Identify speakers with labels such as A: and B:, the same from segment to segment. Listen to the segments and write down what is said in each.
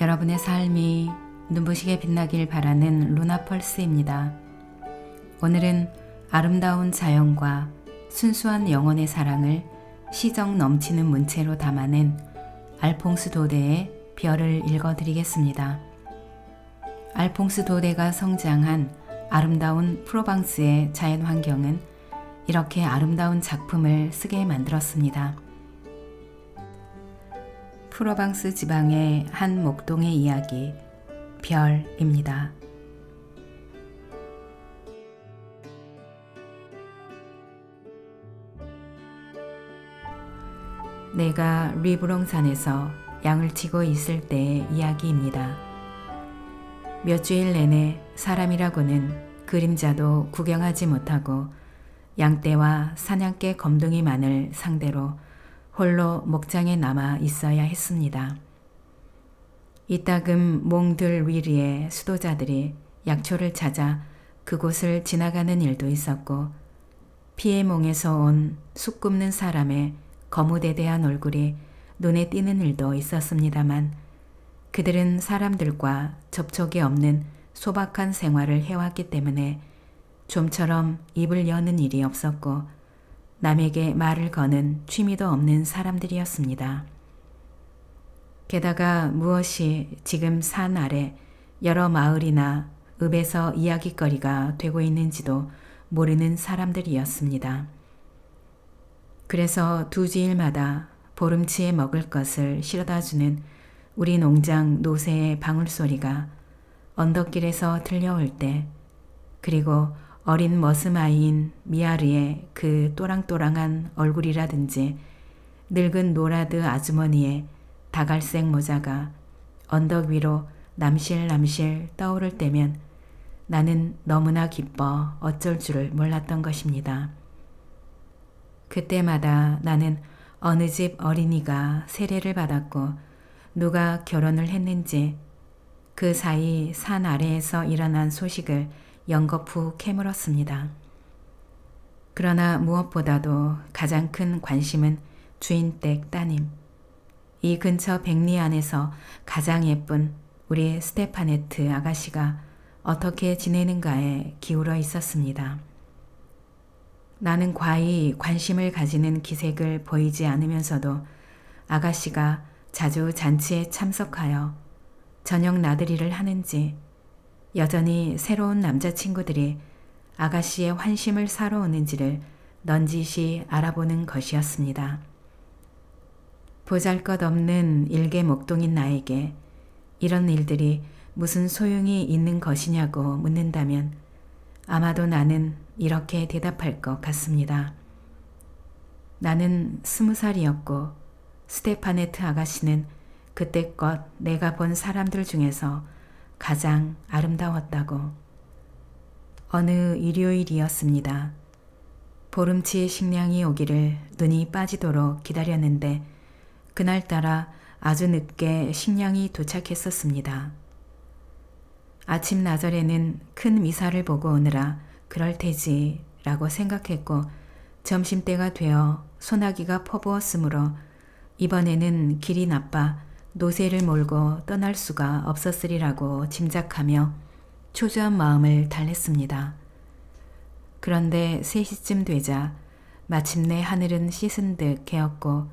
A: 여러분의 삶이 눈부시게 빛나길 바라는 루나펄스입니다. 오늘은 아름다운 자연과 순수한 영혼의 사랑을 시정 넘치는 문체로 담아낸 알퐁스 도데의 별을 읽어드리겠습니다. 알퐁스 도데가 성장한 아름다운 프로방스의 자연 환경은 이렇게 아름다운 작품을 쓰게 만들었습니다. 프로방스 지방의 한 목동의 이야기, 별입니다. 내가 리브롱산에서 양을 치고 있을 때의 이야기입니다. 몇 주일 내내 사람이라고는 그림자도 구경하지 못하고 양떼와 사냥개 검둥이만을 상대로 홀로 목장에 남아 있어야 했습니다. 이따금 몽들 위리의 수도자들이 약초를 찾아 그곳을 지나가는 일도 있었고 피에몽에서 온 숲 굽는 사람의 거무대대한 얼굴이 눈에 띄는 일도 있었습니다만 그들은 사람들과 접촉이 없는 소박한 생활을 해왔기 때문에 좀처럼 입을 여는 일이 없었고 남에게 말을 거는 취미도 없는 사람들이었습니다. 게다가 무엇이 지금 산 아래 여러 마을이나 읍에서 이야깃거리가 되고 있는지도 모르는 사람들이었습니다. 그래서 두 주일마다 보름치에 먹을 것을 실어다주는 우리 농장 노새의 방울소리가 언덕길에서 들려올 때, 그리고 어린 머슴아이인 미아르의 그 또랑또랑한 얼굴이라든지 늙은 노라드 아주머니의 다갈색 모자가 언덕 위로 남실남실 떠오를 때면 나는 너무나 기뻐 어쩔 줄을 몰랐던 것입니다. 그때마다 나는 어느 집 어린이가 세례를 받았고 누가 결혼을 했는지 그 사이 산 아래에서 일어난 소식을 연거푸 캐물었습니다. 그러나 무엇보다도 가장 큰 관심은 주인댁 따님, 이 근처 백리 안에서 가장 예쁜 우리 스테파네트 아가씨가 어떻게 지내는가에 기울어 있었습니다. 나는 과히 관심을 가지는 기색을 보이지 않으면서도 아가씨가 자주 잔치에 참석하여 저녁 나들이를 하는지 여전히 새로운 남자친구들이 아가씨의 환심을 사러 오는지를 넌지시 알아보는 것이었습니다. 보잘것없는 일개 목동인 나에게 이런 일들이 무슨 소용이 있는 것이냐고 묻는다면 아마도 나는 이렇게 대답할 것 같습니다. 나는 20살이었고 스테파네트 아가씨는 그때껏 내가 본 사람들 중에서 가장 아름다웠다고. 어느 일요일이었습니다. 보름치의 식량이 오기를 눈이 빠지도록 기다렸는데 그날따라 아주 늦게 식량이 도착했었습니다. 아침 나절에는 큰 미사를 보고 오느라 그럴 테지 라고 생각했고 점심때가 되어 소나기가 퍼부었으므로 이번에는 길이 나빠 노새를 몰고 떠날 수가 없었으리라고 짐작하며 초조한 마음을 달랬습니다. 그런데 3시쯤 되자 마침내 하늘은 씻은 듯 개었고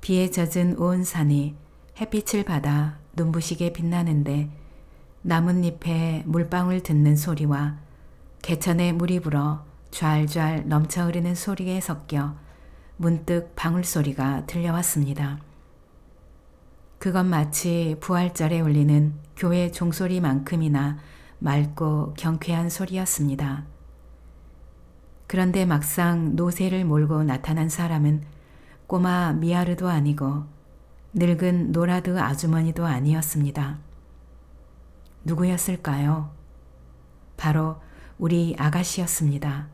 A: 비에 젖은 온 산이 햇빛을 받아 눈부시게 빛나는데 나뭇잎에 물방울 듣는 소리와 개천에 물이 불어 좔좔 넘쳐 흐르는 소리에 섞여 문득 방울소리가 들려왔습니다. 그건 마치 부활절에 울리는 교회 종소리만큼이나 맑고 경쾌한 소리였습니다. 그런데 막상 노새를 몰고 나타난 사람은 꼬마 미아르도 아니고 늙은 노라드 아주머니도 아니었습니다. 누구였을까요? 바로 우리 아가씨였습니다.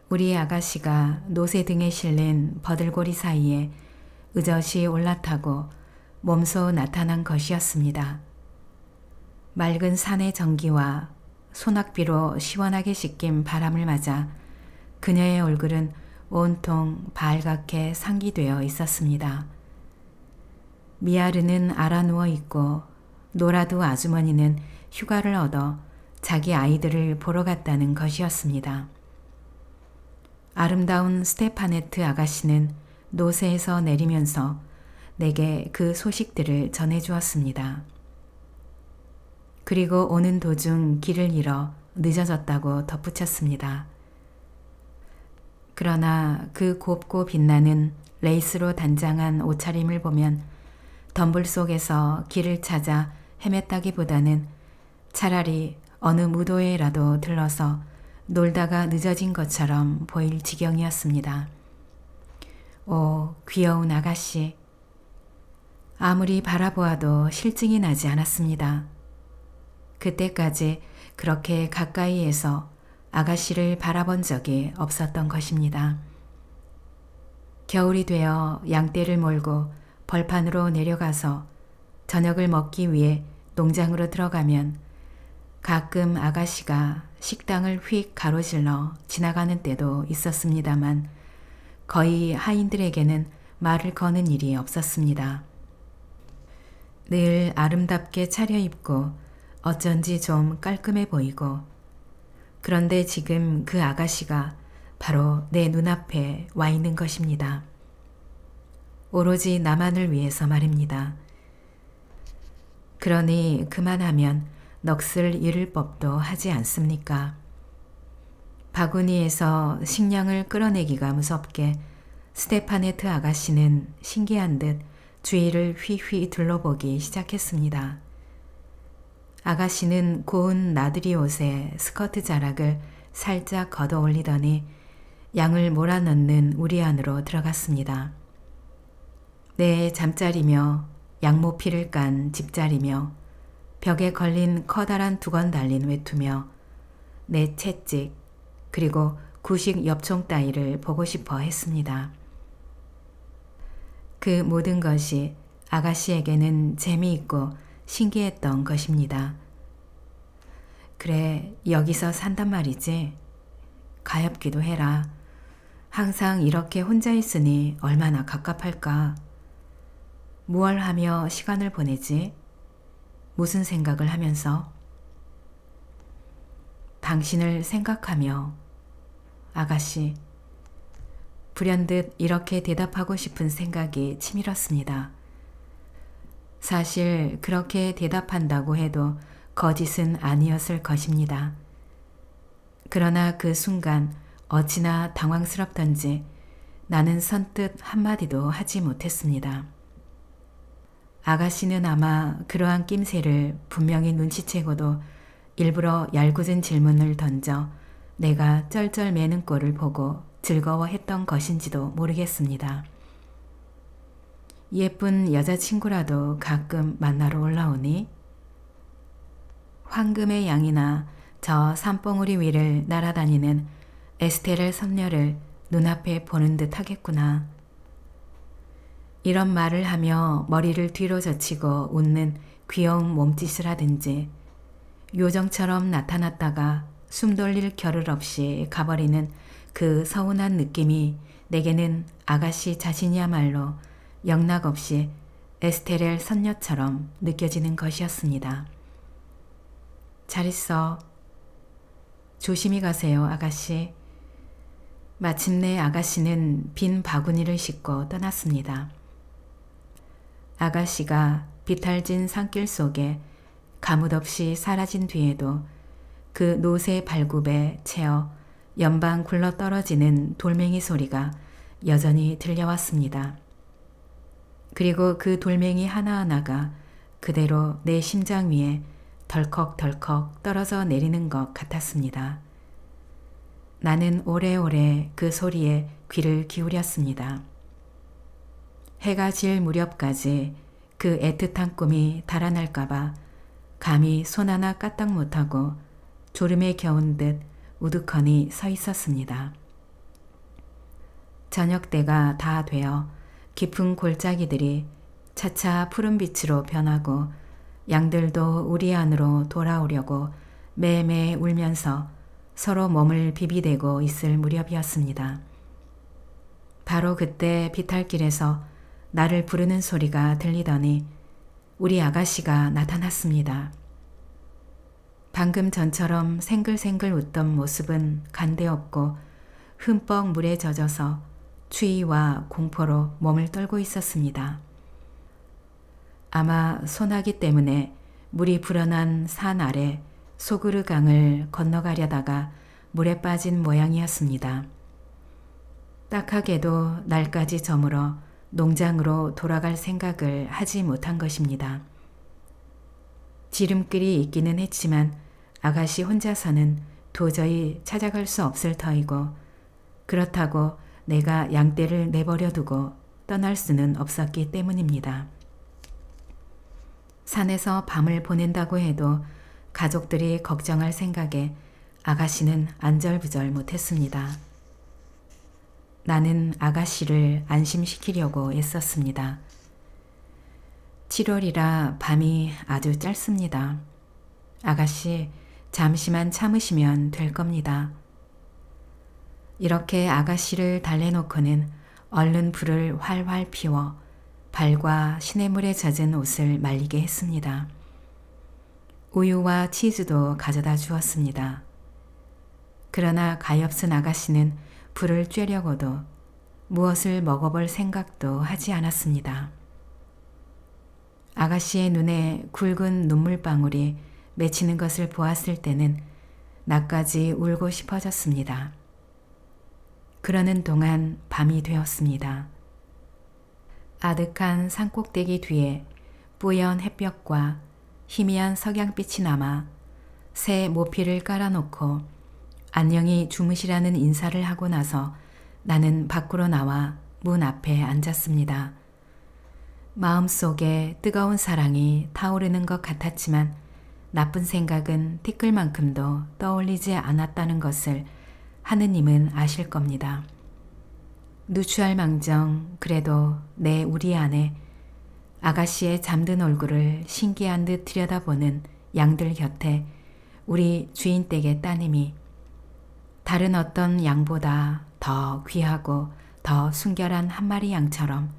A: 우리 아가씨가 노새 등에 실린 버들고리 사이에 의젓이 올라타고 몸소 나타난 것이었습니다. 맑은 산의 전기와 소낙비로 시원하게 씻긴 바람을 맞아 그녀의 얼굴은 온통 발갛게 상기되어 있었습니다. 미아르는 알아 누워 있고 노라두 아주머니는 휴가를 얻어 자기 아이들을 보러 갔다는 것이었습니다. 아름다운 스테파네트 아가씨는 노새에서 내리면서 내게 그 소식들을 전해주었습니다. 그리고 오는 도중 길을 잃어 늦어졌다고 덧붙였습니다. 그러나 그 곱고 빛나는 레이스로 단장한 옷차림을 보면 덤불 속에서 길을 찾아 헤맸다기보다는 차라리 어느 무도회라도 들러서 놀다가 늦어진 것처럼 보일 지경이었습니다. 오, 귀여운 아가씨. 아무리 바라보아도 실증이 나지 않았습니다. 그때까지 그렇게 가까이에서 아가씨를 바라본 적이 없었던 것입니다. 겨울이 되어 양떼를 몰고 벌판으로 내려가서 저녁을 먹기 위해 농장으로 들어가면 가끔 아가씨가 식당을 휙 가로질러 지나가는 때도 있었습니다만 거의 하인들에게는 말을 거는 일이 없었습니다. 늘 아름답게 차려입고 어쩐지 좀 깔끔해 보이고 그런데 지금 그 아가씨가 바로 내 눈앞에 와 있는 것입니다. 오로지 나만을 위해서 말입니다. 그러니 그만하면 넋을 잃을 법도 하지 않습니까? 바구니에서 식량을 끌어내기가 무섭게 스테파네트 아가씨는 신기한 듯 주위를 휘휘 둘러보기 시작했습니다. 아가씨는 고운 나들이 옷에 스커트 자락을 살짝 걷어 올리더니 양을 몰아넣는 우리 안으로 들어갔습니다. 내 잠자리며 양모피를 깐 집자리며 벽에 걸린 커다란 두건 달린 외투며 내 채찍 그리고 구식 엽총 따위를 보고 싶어 했습니다. 그 모든 것이 아가씨에게는 재미있고 신기했던 것입니다. 그래, 여기서 산단 말이지. 가엾기도 해라. 항상 이렇게 혼자 있으니 얼마나 갑갑할까. 무얼 하며 시간을 보내지? 무슨 생각을 하면서? 당신을 생각하며. 아가씨. 불현듯 이렇게 대답하고 싶은 생각이 치밀었습니다. 사실 그렇게 대답한다고 해도 거짓은 아니었을 것입니다. 그러나 그 순간 어찌나 당황스럽던지 나는 선뜻 한마디도 하지 못했습니다. 아가씨는 아마 그러한 낌새를 분명히 눈치채고도 일부러 얄궂은 질문을 던져 내가 쩔쩔매는 꼴을 보고 즐거워했던 것인지도 모르겠습니다. 예쁜 여자친구라도 가끔 만나러 올라오니? 황금의 양이나 저 산봉우리 위를 날아다니는 에스테렐 선녀를 눈앞에 보는 듯 하겠구나. 이런 말을 하며 머리를 뒤로 젖히고 웃는 귀여운 몸짓을 하든지 요정처럼 나타났다가 숨 돌릴 겨를 없이 가버리는 그 서운한 느낌이 내게는 아가씨 자신이야말로 영락없이 에스테렐 선녀처럼 느껴지는 것이었습니다. 잘 있어. 조심히 가세요, 아가씨. 마침내 아가씨는 빈 바구니를 싣고 떠났습니다. 아가씨가 비탈진 산길 속에 가뭇없이 사라진 뒤에도 그 노새 발굽에 채어 연방 굴러 떨어지는 돌멩이 소리가 여전히 들려왔습니다. 그리고 그 돌멩이 하나하나가 그대로 내 심장 위에 덜컥덜컥 떨어져 내리는 것 같았습니다. 나는 오래오래 그 소리에 귀를 기울였습니다. 해가 질 무렵까지 그 애틋한 꿈이 달아날까봐 감히 손 하나 까딱 못하고 졸음에 겨운 듯 우두커니 서 있었습니다. 저녁 때가 다 되어 깊은 골짜기들이 차차 푸른 빛으로 변하고 양들도 우리 안으로 돌아오려고 매매 울면서 서로 몸을 비비대고 있을 무렵이었습니다. 바로 그때 비탈길에서 나를 부르는 소리가 들리더니 우리 아가씨가 나타났습니다. 방금 전처럼 생글생글 웃던 모습은 간데없고 흠뻑 물에 젖어서 추위와 공포로 몸을 떨고 있었습니다. 아마 소나기 때문에 물이 불어난 산 아래 소그르 강을 건너가려다가 물에 빠진 모양이었습니다. 딱하게도 날까지 저물어 농장으로 돌아갈 생각을 하지 못한 것입니다. 지름길이 있기는 했지만 아가씨 혼자서는 도저히 찾아갈 수 없을 터이고 그렇다고 내가 양떼를 내버려 두고 떠날 수는 없었기 때문입니다. 산에서 밤을 보낸다고 해도 가족들이 걱정할 생각에 아가씨는 안절부절 못했습니다. 나는 아가씨를 안심시키려고 애썼습니다. 7월이라 밤이 아주 짧습니다. 아가씨, 잠시만 참으시면 될 겁니다. 이렇게 아가씨를 달래놓고는 얼른 불을 활활 피워 발과 시냇물에 젖은 옷을 말리게 했습니다. 우유와 치즈도 가져다 주었습니다. 그러나 가엾은 아가씨는 불을 쬐려고도 무엇을 먹어볼 생각도 하지 않았습니다. 아가씨의 눈에 굵은 눈물방울이 맺히는 것을 보았을 때는 나까지 울고 싶어졌습니다. 그러는 동안 밤이 되었습니다. 아득한 산꼭대기 뒤에 뿌연 햇볕과 희미한 석양빛이 남아 새 모피를 깔아놓고 안녕히 주무시라는 인사를 하고 나서 나는 밖으로 나와 문 앞에 앉았습니다. 마음속에 뜨거운 사랑이 타오르는 것 같았지만 나쁜 생각은 티끌만큼도 떠올리지 않았다는 것을 하느님은 아실 겁니다. 누추할 망정 그래도 내 우리 안에 아가씨의 잠든 얼굴을 신기한 듯 들여다보는 양들 곁에 우리 주인 댁의 따님이 다른 어떤 양보다 더 귀하고 더 순결한 한 마리 양처럼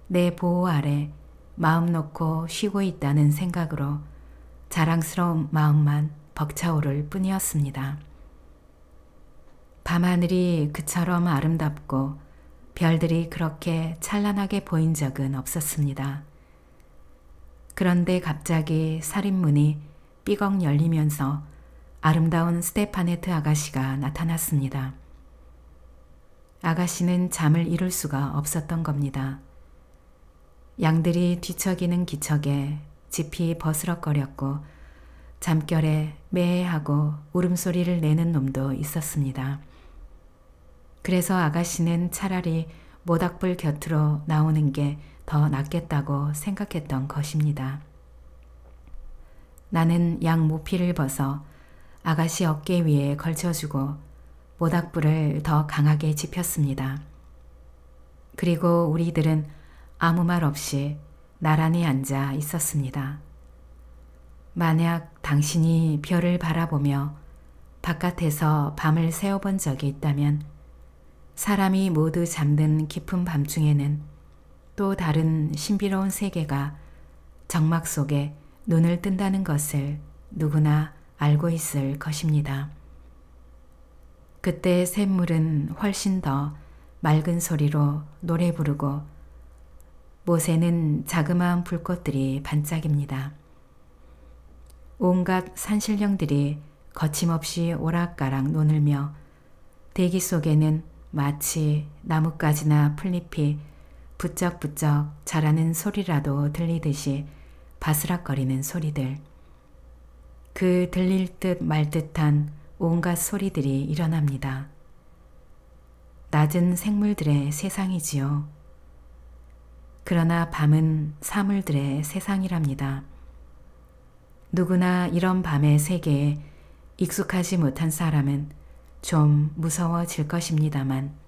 A: 내 보호 아래 마음 놓고 쉬고 있다는 생각으로 자랑스러운 마음만 벅차오를 뿐이었습니다. 밤하늘이 그처럼 아름답고 별들이 그렇게 찬란하게 보인 적은 없었습니다. 그런데 갑자기 살인문이 삐걱 열리면서 아름다운 스테파네트 아가씨가 나타났습니다. 아가씨는 잠을 이룰 수가 없었던 겁니다. 양들이 뒤척이는 기척에 짚이 버스럭거렸고 잠결에 매하고 울음소리를 내는 놈도 있었습니다. 그래서 아가씨는 차라리 모닥불 곁으로 나오는 게 더 낫겠다고 생각했던 것입니다. 나는 양 모피를 벗어 아가씨 어깨 위에 걸쳐주고 모닥불을 더 강하게 지폈습니다. 그리고 우리들은 아무 말 없이 나란히 앉아 있었습니다. 만약 당신이 별을 바라보며 바깥에서 밤을 새워본 적이 있다면 사람이 모두 잠든 깊은 밤중에는 또 다른 신비로운 세계가 정막 속에 눈을 뜬다는 것을 누구나 알고 있을 것입니다. 그때 샘물은 훨씬 더 맑은 소리로 노래 부르고 못에는 자그마한 불꽃들이 반짝입니다. 온갖 산신령들이 거침없이 오락가락 노늘며 대기 속에는 마치 나뭇가지나 풀잎이 부쩍부쩍 자라는 소리라도 들리듯이 바스락거리는 소리들. 그 들릴 듯 말 듯한 온갖 소리들이 일어납니다. 낮은 생물들의 세상이지요. 그러나 밤은 사물들의 세상이랍니다. 누구나 이런 밤의 세계에 익숙하지 못한 사람은 좀 무서워질 것입니다만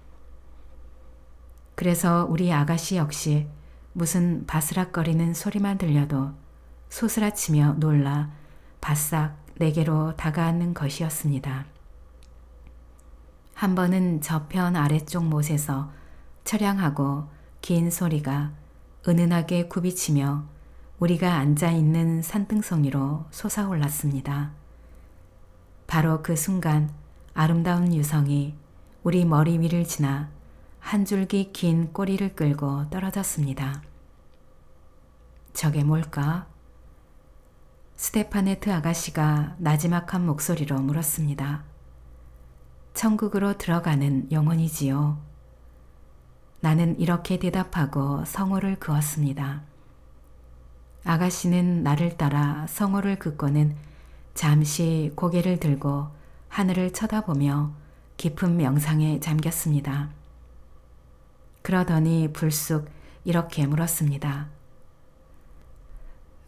A: 그래서 우리 아가씨 역시 무슨 바스락거리는 소리만 들려도 소스라치며 놀라 바싹 내게로 다가앉는 것이었습니다. 한 번은 저편 아래쪽 못에서 처량하고 긴 소리가 은은하게 굽이치며 우리가 앉아있는 산등성이로 솟아올랐습니다. 바로 그 순간 아름다운 유성이 우리 머리 위를 지나 한 줄기 긴 꼬리를 끌고 떨어졌습니다. 저게 뭘까? 스테파네트 아가씨가 나지막한 목소리로 물었습니다. 천국으로 들어가는 영혼이지요. 나는 이렇게 대답하고 성호를 그었습니다. 아가씨는 나를 따라 성호를 긋고는 잠시 고개를 들고 하늘을 쳐다보며 깊은 명상에 잠겼습니다. 그러더니 불쑥 이렇게 물었습니다.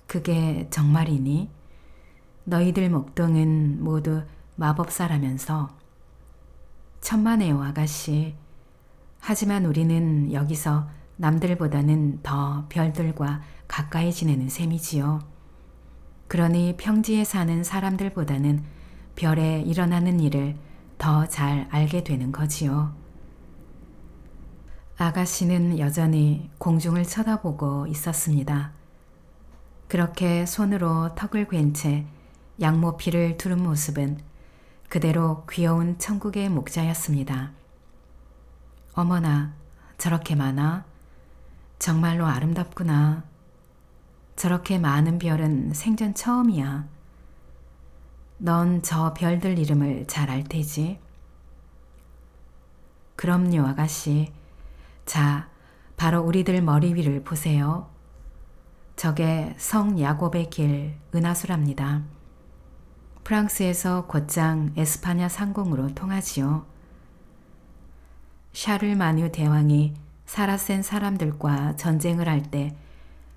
A: 그게 정말이니? 너희들 목동은 모두 마법사라면서. 천만에요, 아가씨. 하지만 우리는 여기서 남들보다는 더 별들과 가까이 지내는 셈이지요. 그러니 평지에 사는 사람들보다는 별에 일어나는 일을 더 잘 알게 되는 거지요. 아가씨는 여전히 공중을 쳐다보고 있었습니다. 그렇게 손으로 턱을 괜 채 양모피를 두른 모습은 그대로 귀여운 천국의 목자였습니다. 어머나, 저렇게 많아? 정말로 아름답구나. 저렇게 많은 별은 생전 처음이야. 넌 저 별들 이름을 잘 알 테지? 그럼요, 아가씨. 자, 바로 우리들 머리 위를 보세요. 저게 성 야곱의 길 은하수랍니다. 프랑스에서 곧장 에스파냐 상공으로 통하지요. 샤를마뉴 대왕이 사라센 사람들과 전쟁을 할 때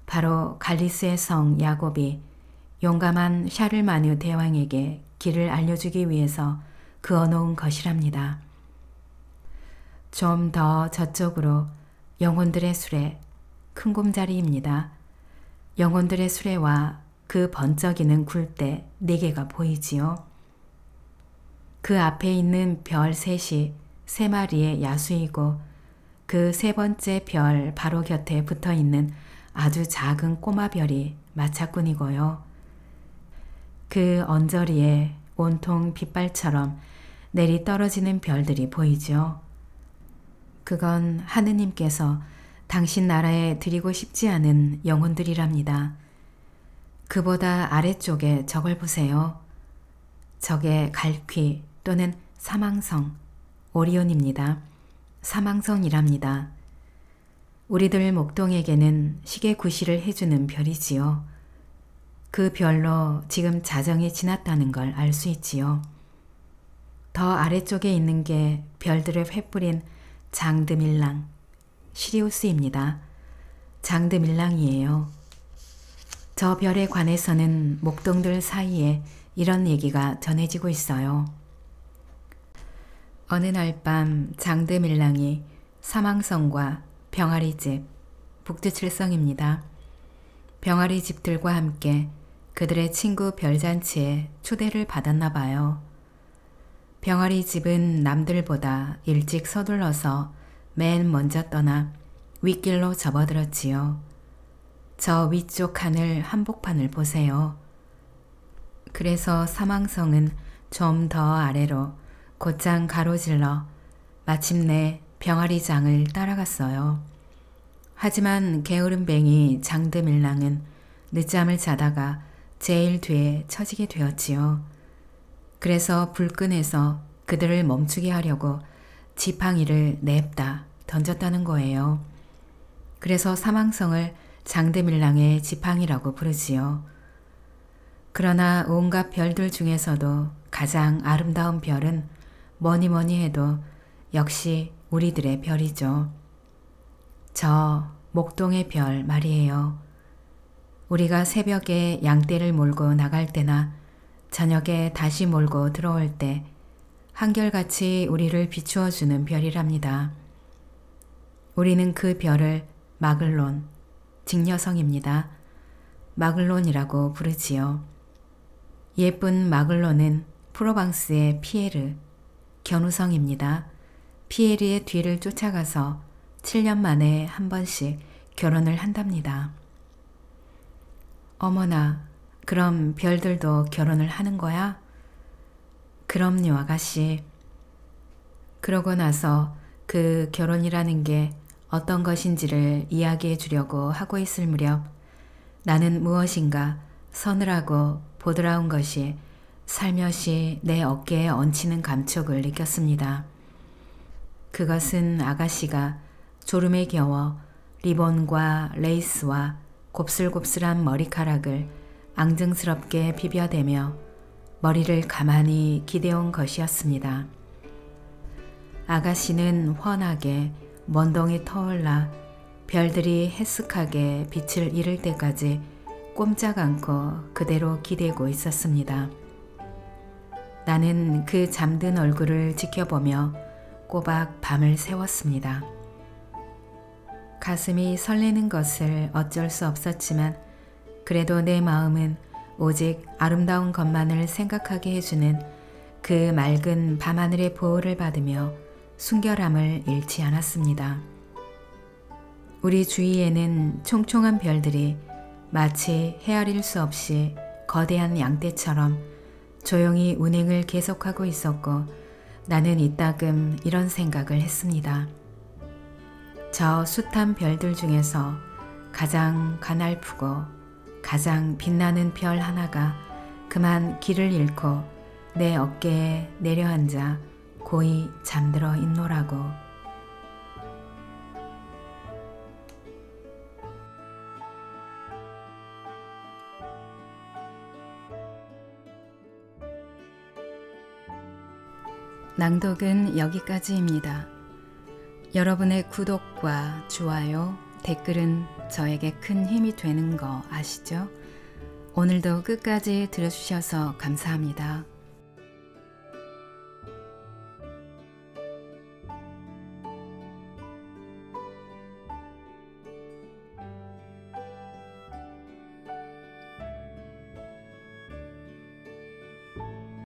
A: 바로 갈리스의 성 야곱이 용감한 샤를마뉴 대왕에게 길을 알려주기 위해서 그어놓은 것이랍니다. 좀 더 저쪽으로 영혼들의 수레, 큰 곰자리입니다. 영혼들의 수레와 그 번쩍이는 굴대 4개가 보이지요. 그 앞에 있는 별 셋이 3마리의 야수이고 그 3번째 별 바로 곁에 붙어있는 아주 작은 꼬마 별이 마차꾼이고요. 그 언저리에 온통 빗발처럼 내리 떨어지는 별들이 보이죠. 그건 하느님께서 당신 나라에 드리고 싶지 않은 영혼들이랍니다. 그보다 아래쪽에 저걸 보세요. 저게 갈퀴 또는 사망성, 오리온입니다. 사망성이랍니다. 우리들 목동에게는 시계 구실을 해주는 별이지요. 그 별로 지금 자정이 지났다는 걸 알 수 있지요. 더 아래쪽에 있는 게 별들을 횃불인 장드밀랑, 시리우스입니다. 장드밀랑이에요. 저 별에 관해서는 목동들 사이에 이런 얘기가 전해지고 있어요. 어느 날 밤 장드밀랑이 사망성과 병아리집, 북두칠성입니다. 병아리집들과 함께 그들의 친구 별잔치에 초대를 받았나 봐요. 병아리집은 남들보다 일찍 서둘러서 맨 먼저 떠나 윗길로 접어들었지요. 저 위쪽 하늘 한복판을 보세요. 그래서 사망성은 좀 더 아래로 곧장 가로질러 마침내 병아리장을 따라갔어요. 하지만 게으름뱅이 장드밀랑은 늦잠을 자다가 제일 뒤에 처지게 되었지요. 그래서 불끈해서 그들을 멈추게 하려고 지팡이를 냅다 던졌다는 거예요. 그래서 사망성을 장드밀랑의 지팡이라고 부르지요. 그러나 온갖 별들 중에서도 가장 아름다운 별은 뭐니 해도 역시 우리들의 별이죠. 저 목동의 별 말이에요. 우리가 새벽에 양떼를 몰고 나갈 때나 저녁에 다시 몰고 들어올 때 한결같이 우리를 비추어주는 별이랍니다. 우리는 그 별을 마글론, 직녀성입니다. 마글론이라고 부르지요. 예쁜 마글론은 프로방스의 피에르, 견우성입니다. 피에르의 뒤를 쫓아가서 7년 만에 한 번씩 결혼을 한답니다. 어머나, 그럼 별들도 결혼을 하는 거야? 그럼요, 아가씨. 그러고 나서 그 결혼이라는 게 어떤 것인지를 이야기해 주려고 하고 있을 무렵 나는 무엇인가 서늘하고 보드라운 것이 살며시 내 어깨에 얹히는 감촉을 느꼈습니다. 그것은 아가씨가 졸음에 겨워 리본과 레이스와 곱슬곱슬한 머리카락을 앙증스럽게 비벼대며 머리를 가만히 기대온 것이었습니다. 아가씨는 환하게 먼동이 터올라 별들이 해쓱하게 빛을 잃을 때까지 꼼짝 않고 그대로 기대고 있었습니다. 나는 그 잠든 얼굴을 지켜보며 꼬박 밤을 새웠습니다. 가슴이 설레는 것을 어쩔 수 없었지만 그래도 내 마음은 오직 아름다운 것만을 생각하게 해주는 그 맑은 밤하늘의 보호를 받으며 순결함을 잃지 않았습니다. 우리 주위에는 총총한 별들이 마치 헤아릴 수 없이 거대한 양떼처럼 조용히 운행을 계속하고 있었고 나는 이따금 이런 생각을 했습니다. 저 숱한 별들 중에서 가장 가냘프고 가장 빛나는 별 하나가 그만 길을 잃고 내 어깨에 내려앉아 고이 잠들어 있노라고. 낭독은 여기까지입니다. 여러분의 구독과 좋아요, 댓글은 저에게 큰 힘이 되는 거 아시죠? 오늘도 끝까지 들어주셔서 감사합니다.